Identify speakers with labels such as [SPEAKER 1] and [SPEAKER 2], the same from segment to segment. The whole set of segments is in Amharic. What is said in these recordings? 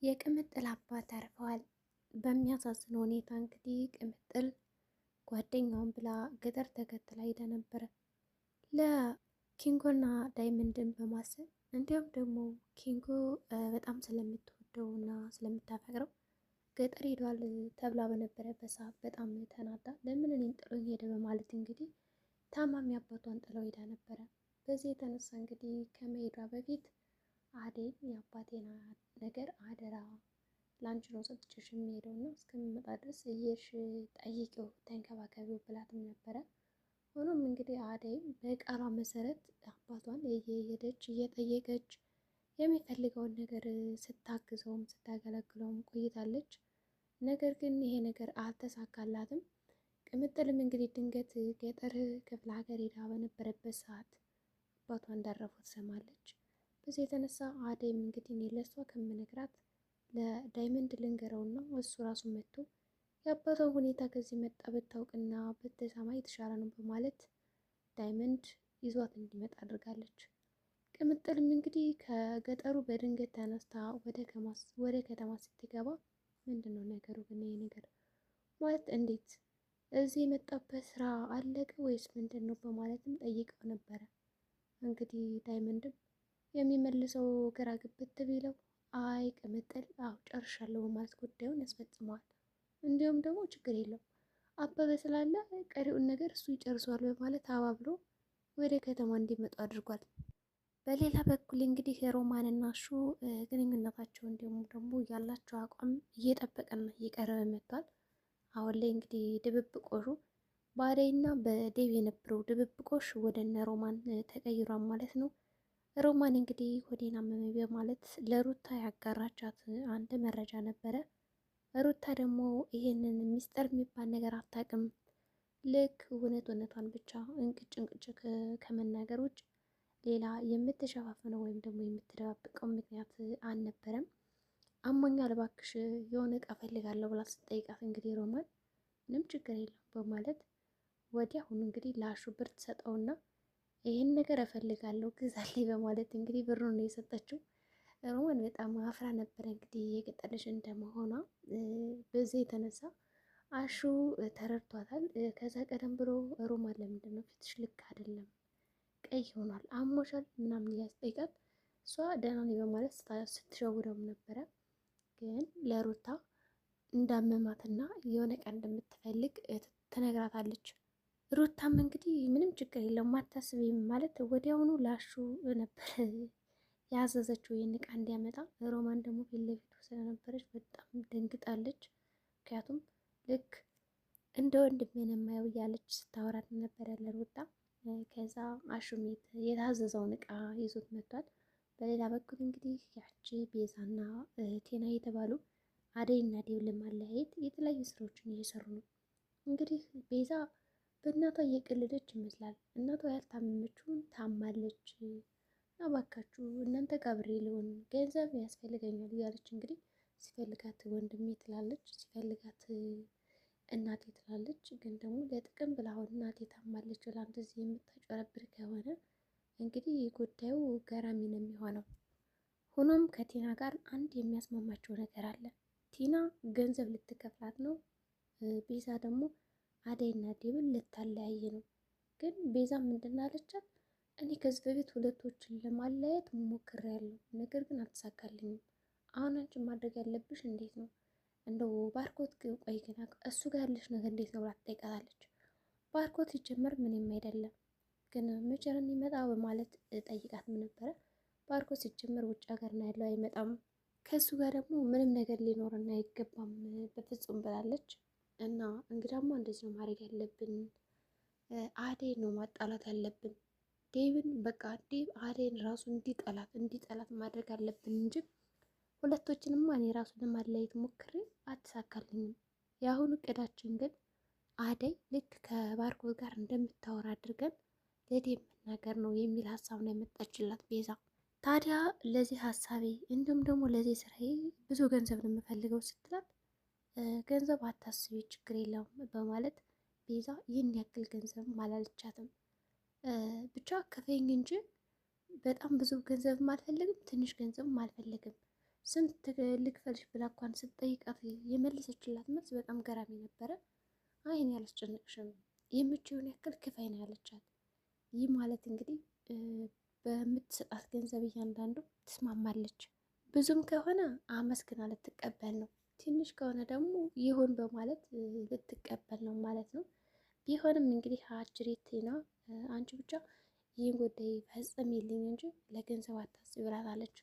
[SPEAKER 1] የቅምጥል አባት አርፈዋል። በሚያሳዝን ሁኔታ እንግዲህ ቅምጥል ጓደኛውን ብላ ገጠር ተከትላ ሄዳ ነበረ ለኪንጎና ዳይመንድን በማሰብ እንዲሁም ደግሞ ኪንጎ በጣም ስለምትወደው እና ስለምታፈቅረው ገጠር ሄዷል ተብላ በነበረበት ሰዓት በጣም ተናዳ ለምን እኔን ጥሎኝ ሄደ በማለት እንግዲህ ታማሚ አባቷን ጥለው ሄዳ ነበረ። በዚህ የተነሳ እንግዲህ ከመሄዷ በፊት አዴን የአባቴን ነገር አደራ ላንቺ ነው ሰጥቼሽ የሚሄደው እና እስከምመጣ ድረስ እየሽ ጠይቂው ተንከባከቢው ብላትም ነበረ። ሆኖም እንግዲህ አደይም በቃሏ መሰረት አባቷን እየሄደች እየጠየቀች የሚፈልገውን ነገር ስታግዘውም ስታገለግለውም ቆይታለች። ነገር ግን ይሄ ነገር አልተሳካላትም። ቅምጥልም እንግዲህ ድንገት ገጠር ክፍለ ሀገር ሄዳ በነበረበት ሰዓት አባቷ እንዳረፉ ትሰማለች። በዚህ የተነሳ አደይም እንግዲህ እኔ ለእሷ ከምነግራት ለዳይመንድ ልንገረውና እሱ ራሱ መጥቶ የአባቷን ሁኔታ ከዚህ መጣ ብታውቅና ብትሰማ የተሻለ ነው በማለት ዳይመንድ ይዟት እንዲመጣ አድርጋለች። ቅምጥልም እንግዲህ ከገጠሩ በድንገት ተነስታ ወደ ከተማ ስትገባ ምንድን ነው ነገሩ ግን ይሄ ነገር ማለት እንዴት እዚህ የመጣበት ስራ አለቀ ወይስ ምንድን ነው በማለትም ጠይቀው ነበረ። እንግዲህ ዳይመንድም የሚመልሰው ግራ ግብት ቢለው አይ ቅምጥል አዎ ጨርሻለሁ በማለት ጉዳዩን ያስፈጽመዋል። እንዲሁም ደግሞ ችግር የለው አበበ ስላለ ቀሪውን ነገር እሱ ይጨርሰዋል በማለት አባብሎ ወደ ከተማ እንዲመጡ አድርጓል። በሌላ በኩል እንግዲህ ሮማን እና እሹ ግንኙነታቸው እንዲሁም ደግሞ ያላቸው አቋም እየጠበቀና እየቀረበ መጥቷል። አሁን ላይ እንግዲህ ድብብቆሹ በአደይና በዴቭ የነበረው ድብብቆሽ ወደ እነ ሮማን ተቀይሯል ማለት ነው። ሮማን እንግዲህ ሆዴን አመመኝ በማለት ለሩታ ያጋራቻት አንድ መረጃ ነበረ። ሩታ ደግሞ ይሄንን ሚስጥር የሚባል ነገር አታውቅም። ልክ እውነቷን ብቻ እንቅጭ ከመናገር ውጭ ሌላ የምትሸፋፍነው ወይም ደግሞ የምትደባብቀው ምክንያት አልነበረም። አሞኛል እባክሽ የሆነ እቃ ፈልጋለሁ ብላ ስትጠይቃት እንግዲህ ሮማን ምንም ችግር የለም በማለት ወዲያውኑ እንግዲህ ለአሹ ብር ትሰጠውና ይህን ነገር እፈልጋለሁ ግዛልኝ በማለት እንግዲህ ብሩን ነው የሰጠችው። ሮማን በጣም አፍራ ነበረ እንግዲህ የገጠር እንደመሆኗ በዚህ የተነሳ አሹ ተረድቷታል። ከዛ ቀደም ብሎ ሮማን ለምንድን ነው ፊትሽ ልክ አይደለም ቀይ ሆኗል አሞሻል ምናምን እያስጠይቃት እሷ ደህና ነኝ በማለት ስትሸውደውም ነበረ። ግን ለሩታ እንዳመማትና የሆነ ቀን እንደምትፈልግ ትነግራታለች። ሩታም እንግዲህ ምንም ችግር የለውም አታስቢም ማለት ወዲያውኑ ላሹ ነበር ያዘዘችው ይህን ዕቃ እንዲያመጣ። ሮማን ደግሞ ፊት ለፊቱ ስለነበረች በጣም ደንግጣለች። ምክንያቱም ልክ እንደ ወንድሜ ነው የማየው እያለች ስታወራት ነበር ያለ ሩታ። ከዛ አሹሜት የታዘዘውን ዕቃ ይዞት መጥቷል። በሌላ በኩል እንግዲህ ያቺ ቤዛና ቴና የተባሉ አደይና ዴቭ ለማለያየት የተለያዩ ስራዎችን እየሰሩ ነው። እንግዲህ ቤዛ በእናቷ እየቀለደች ይመስላል። እናቷ ያልታመመችውን ታማለች እና እባካችሁ እናንተ ጋብሬ ልሆን ገንዘብ ያስፈልገኛል እያለች እንግዲህ ሲፈልጋት ወንድሜ ትላለች፣ ሲፈልጋት እናቴ ትላለች። ግን ደግሞ ለጥቅም ብላ አሁን እናቴ ታማለች ብላ እንደዚህ የምታጨረብር ከሆነ እንግዲህ ጉዳዩ ገራሚ ነው የሚሆነው። ሆኖም ከቲና ጋር አንድ የሚያስማማቸው ነገር አለ። ቲና ገንዘብ ልትከፍላት ነው። ቤዛ ደግሞ አደይና ዴብን ልታለያየ ነው። ግን ቤዛ ምንድን አለቻት? እኔ ከዚህ በፊት ሁለቶችን ለማለያየት ሞክሬያለሁ፣ ነገር ግን አልተሳካልኝም። አሁን አንቺ ማድረግ ያለብሽ እንዴት ነው እንደው ባርኮት ቆይ ግን እሱ ጋር ያለሽ ነገር እንዴት ነው ብላ ትጠይቃታለች። ባርኮት ሲጀመር ምንም አይደለም ግን መቼ ነው የሚመጣው በማለት ጠይቃትም ነበረ። ባርኮት ሲጀመር ውጭ ሀገር ነው ያለው አይመጣም፣ ከእሱ ጋር ደግሞ ምንም ነገር ሊኖርና አይገባም በፍጹም ብላለች። እና እንግዳማ እንደዚህ ነው ማድረግ ያለብን፣ አደይን ነው ማጣላት ያለብን። ዴቭን በቃ ዴቭ አደይን ራሱ እንዲጠላት ማድረግ አለብን እንጂ ሁለቶችንማ እኔ ራሱ ለማለያየት ሞክሬ አትሳካልኝም። የአሁኑ እቅዳችን ግን አደይ ልክ ከባርኮት ጋር እንደምታወራ አድርገን ለዴቭ መናገር ነው የሚል ሀሳብ ነው የመጣችላት ቤዛ። ታዲያ ለዚህ ሀሳቤ እንዲሁም ደግሞ ለዚህ ስራዬ ብዙ ገንዘብ ነው የምፈልገው ስትላት ገንዘብ አታስቢ ችግር የለውም በማለት ቤዛ ይህን ያክል ገንዘብ አላለቻትም። ብቻ ከፈኝ እንጂ በጣም ብዙ ገንዘብ አልፈልግም፣ ትንሽ ገንዘብ አልፈልግም፣ ስንት ልክፈልሽ ብላ እንኳን ስትጠይቃት የመለሰችላት መልስ በጣም ገራሚ ነበረ። አይን ያላስጨነቅሽም የምችውን ያክል ክፈይ ነው ያለቻት። ይህ ማለት እንግዲህ በምትሰጣት ገንዘብ እያንዳንዱ ትስማማለች። ብዙም ከሆነ አመስግና ልትቀበል ነው፣ ትንሽ ከሆነ ደግሞ ይሁን በማለት ልትቀበል ነው ማለት ነው። ቢሆንም እንግዲህ አጅሬት ቲና አንቺ ብቻ ይህን ጉዳይ ፈጽሚልኝ እንጂ ለገንዘብ አታስቢ ብላታለች።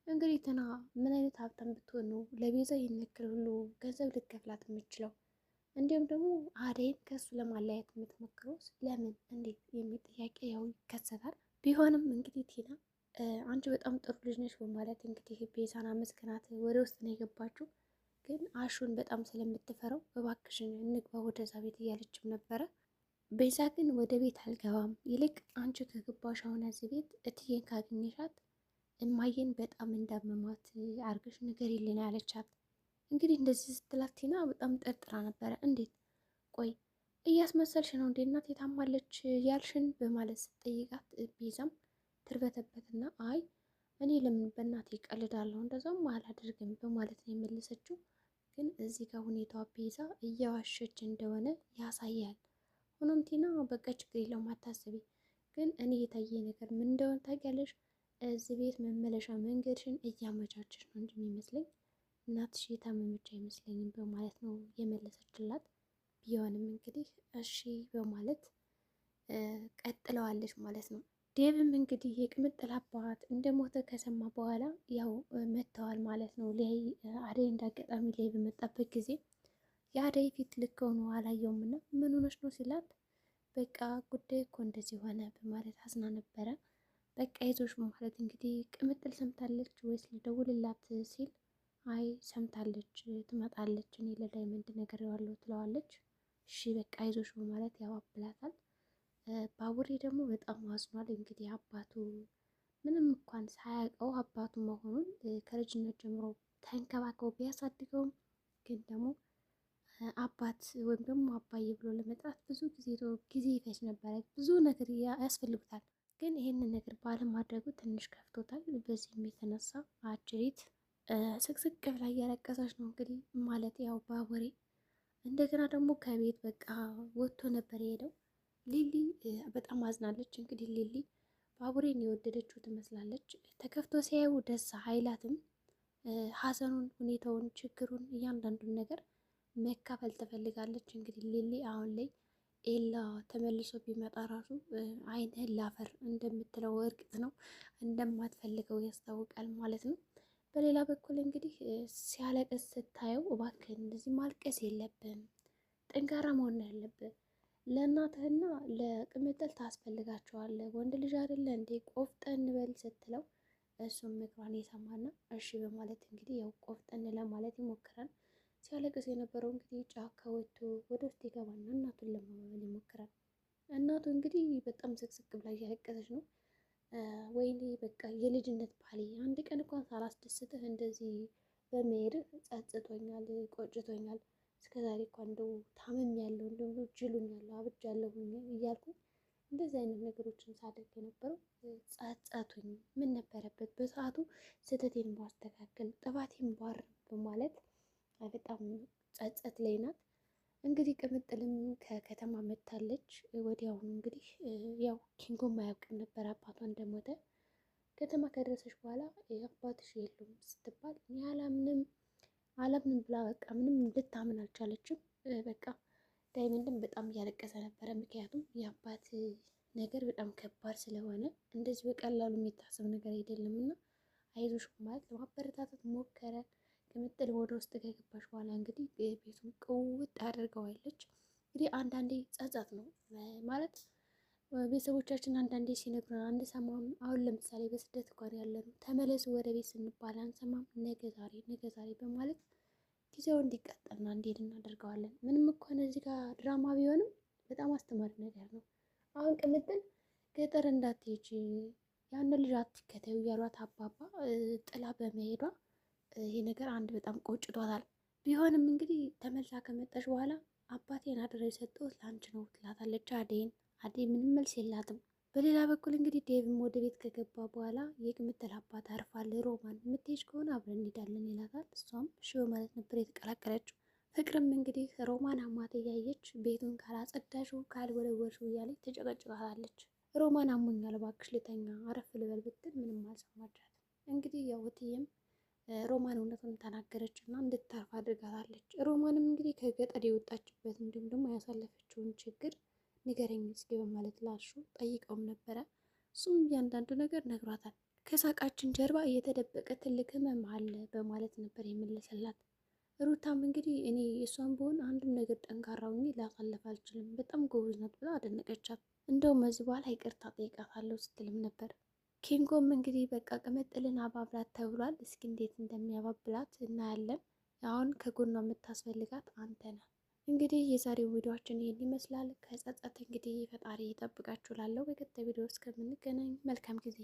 [SPEAKER 1] እንግዲህ ቲና ምን አይነት ሀብታም ብትሆን ነው ለቤዛ ይህን ያክል ሁሉ ገንዘብ ልትከፍላት የምችለው? እንዲሁም ደግሞ አደይን ከእሱ ለማለያየት የምትሞክረው ለምን እንዴት የሚል ጥያቄ ያው ይከሰታል። ቢሆንም እንግዲህ ቲና አንቺ በጣም ጥሩ ልጅ ነሽ በማለት እንግዲህ ቤዛን አመስግናት ወደ ውስጥ ነው የገባችው። ግን አሹን በጣም ስለምትፈራው እባክሽን እንግባ ወደዛ ቤት እያለችም ነበረ። ቤዛ ግን ወደ ቤት አልገባም፣ ይልቅ አንቺ ከገባሽ አሁን እዚህ ቤት እትዬን ካገኘሻት እማዬን በጣም እንዳመማት አርገሽ ንገሪልኝ ያለቻት። እንግዲህ እንደዚህ ስትላት ቲና በጣም ጠርጥራ ነበረ። እንዴት ቆይ እያስመሰልሽ ነው እንዴ እናቴ ታማለች ያልሽን በማለት ስትጠይቃት ቤዛም ትርበተበትና አይ እኔ ለምን በእናቴ ቀልዳለሁ እንደዛም አላደርግም በማለት ነው የመለሰችው። ግን እዚህ ጋር ሁኔታዋ ቤዛ እየዋሸች እንደሆነ ያሳያል። ሆኖም ቲና በቃ ችግር የለውም አታስቢ፣ ግን እኔ የታየ ነገር ምን እንደሆነ ታውቂያለሽ? እዚህ ቤት መመለሻ መንገድሽን እያመቻቸሽ ነው እንጂ የሚመስለኝ እናትሽ የታመመች አይመስለኝም በማለት ነው የመለሰችላት። ቢሆንም እንግዲህ እሺ በማለት ቀጥለዋለች ማለት ነው። ዴቭም እንግዲህ የቅምጥል አባት እንደሞተ ከሰማ በኋላ ያው መጥተዋል ማለት ነው። አደይ እንዳጋጣሚ ላይ በመጣበት ጊዜ የአደይ ፊት ልክ ሆኖ አላየውም እና ምን ሆነች ነው ሲላት በቃ ጉዳይ እኮ እንደዚህ ሆነ በማለት አዝና ነበረ። በቃ ይዞሽ ማለት እንግዲህ ቅምጥል ሰምታለች ወይስ ልደውልላት ሲል አይ ሰምታለች ትመጣለች፣ እኔ ለዳይመንድ ነገር ያለው ትለዋለች። እሺ በቃ ይዞሽ በማለት ያባብላታል። ባቡሬ ደግሞ በጣም አዝኗል። እንግዲህ አባቱ ምንም እንኳን ሳያውቀው አባቱ መሆኑን ከልጅነት ጀምሮ ተንከባክበው ቢያሳድገውም ግን ደግሞ አባት ወይም ደግሞ አባዬ ብሎ ለመጥራት ብዙ ጊዜ ይፈጅ ነበረ። ብዙ ነገር ያስፈልጉታል። ግን ይህንን ነገር ባለማድረጉ ትንሽ ከፍቶታል። በዚህም የተነሳ አጅሪት ስቅስቅ ብላ እያለቀሰች ነው እንግዲህ ማለት ያው ባቡሬ እንደገና ደግሞ ከቤት በቃ ወጥቶ ነበር የሄደው። ሊሊ በጣም አዝናለች። እንግዲህ ሊሊ ባቡሬን የወደደችው ትመስላለች። ተከፍቶ ሲያዩ ደስ አይላትም። ሀዘኑን፣ ሁኔታውን፣ ችግሩን እያንዳንዱን ነገር መካፈል ትፈልጋለች። እንግዲህ ሊሊ አሁን ላይ ኤላ ተመልሶ ቢመጣ ራሱ ዓይንህን ላፈር እንደምትለው እርግጥ ነው እንደማትፈልገው ያስታውቃል ማለት ነው። በሌላ በኩል እንግዲህ ሲያለቅስ ስታየው እባክህን እንደዚህ ማልቀስ የለብን፣ ጠንካራ መሆን ያለብን ለእናትህና ለቅምጥል ታስፈልጋቸዋለህ፣ ወንድ ልጅ አይደለ እንዴ ቆፍጠን በል ስትለው እሱም ምክሯን የሰማና እሺ በማለት እንግዲህ ያው ቆፍጠን ለማለት ይሞክራል። ሲያለቅስ የነበረው እንግዲህ ጫካ ወጥቶ ወደ ውስጥ ይገባና እናቱን ለማመን ይሞክራል። እናቱ እንግዲህ በጣም ስቅስቅ ብላ እያለቀሰች ነው። ወይኔ በቃ የልጅነት ባሌ አንድ ቀን እንኳን ሳላስደስትህ እንደዚህ በመሄድህ ጸጽቶኛል፣ ቆጭቶኛል። እስከዛሬ እንኳን እንደው ታመም ያለው እንደው ጅሉኛለሁ፣ አብጃለሁ እያልኩ እንደዚህ አይነት ነገሮችን ሳደርግ የነበረው ጸጸቱኝ። ምን ነበረበት በሰዓቱ ስህተቴን ባስተካከል፣ ጥፋቴን ባርም በማለት በጣም ጸጸት ላይ ናት። እንግዲህ ቅምጥልም ከከተማ መጥታለች። ወዲያውኑ እንግዲህ ያው ኪንጎም አያውቅም ነበር አባቷ እንደሞተ። ከተማ ከደረሰች በኋላ አባትሽ የሉም ስትባል እኔ አላምንም ብላ በቃ ምንም ልታምን አልቻለችም። በቃ ዳይመንድም በጣም እያለቀሰ ነበረ። ምክንያቱም የአባት ነገር በጣም ከባድ ስለሆነ እንደዚህ በቀላሉ የሚታሰብ ነገር አይደለም እና አይዞሽ ማለት ለማበረታታት ሞከረ። ቅምጥል ወደ ውስጥ ከገባች በኋላ እንግዲህ ቤቱን ቅውጥ አድርገዋለች። እንግዲህ አንዳንዴ ጸጸት ነው ማለት ቤተሰቦቻችን አንዳንዴ ሲነግሩን አንሰማም። አሁን ለምሳሌ በስደት እንኳን ያለነው ተመለሱ ወደ ቤት ስንባል አንሰማም። ነገ ዛሬ በማለት ጊዜው እንዲቀጠልና እንዲሄድ እናደርገዋለን። ምንም እንኳን እዚህ ጋር ድራማ ቢሆንም በጣም አስተማሪ ነገር ነው። አሁን ቅምጥል ገጠር እንዳትሄጂ ያን ልጅ አትከተዩ እያሏት አባባ ጥላ በመሄዷ ይሄ ነገር አንድ በጣም ቆጭቷታል። ቢሆንም እንግዲህ ተመልሳ ከመጣች በኋላ አባቴን አደራ የሰጠሁት ለአንቺ ነው ትላታለች አደይን። አደይ ምንም መልስ የላትም። በሌላ በኩል እንግዲህ ዴቭም ወደ ቤት ከገባ በኋላ የቅምጥል አባት አርፏል። ሮማን የምትሄጂ ከሆነ አብረን እንሄዳለን ይላታል። እሷም እሺ በማለት ነበር የተቀላቀለችው። ፍቅርም እንግዲህ ሮማን አሟት እያየች ቤቱን ካላጸዳሽው ካልወለወልሽው እያለች ትጨቀጭቃታለች። ሮማን አሞኛል እባክሽ ልተኛ አረፍ ልበል ብትል ምንም አልሰማቻት። እንግዲህ ያው እትዬም ሮማን እውነቱን ተናገረች እና እንድታርፍ አድርጋታለች። ሮማንም እንግዲህ ከገጠር የወጣችበት እንዲሁም ደግሞ ያሳለፈችውን ችግር ንገረኝ እስኪ በማለት ላሹ ጠይቀውም ነበረ። እሱም እያንዳንዱ ነገር ነግሯታል። ከሳቃችን ጀርባ እየተደበቀ ትልቅ ህመም አለ በማለት ነበር የመለሰላት። ሩታም እንግዲህ እኔ እሷን በሆን አንድም ነገር ጠንካራው ላሳለፍ አልችልም፣ በጣም ጎበዝ ናት ብላ አደነቀቻት። እንደውም እዚህ በኋላ ይቅርታ ጠይቃታለሁ ስትልም ነበር። ኪንጎም እንግዲህ በቃ ቅምጥልን አባብላት ተብሏል። እስኪ እንዴት እንደሚያባብላት እናያለን። አሁን ከጎኗ የምታስፈልጋት አንተ ነህ። እንግዲህ የዛሬው ቪዲዮችን ይህን ይመስላል። ከጸጸት እንግዲህ ፈጣሪ ይጠብቃችሁ ላለው በቀጣይ ቪዲዮ እስከምንገናኝ መልካም ጊዜ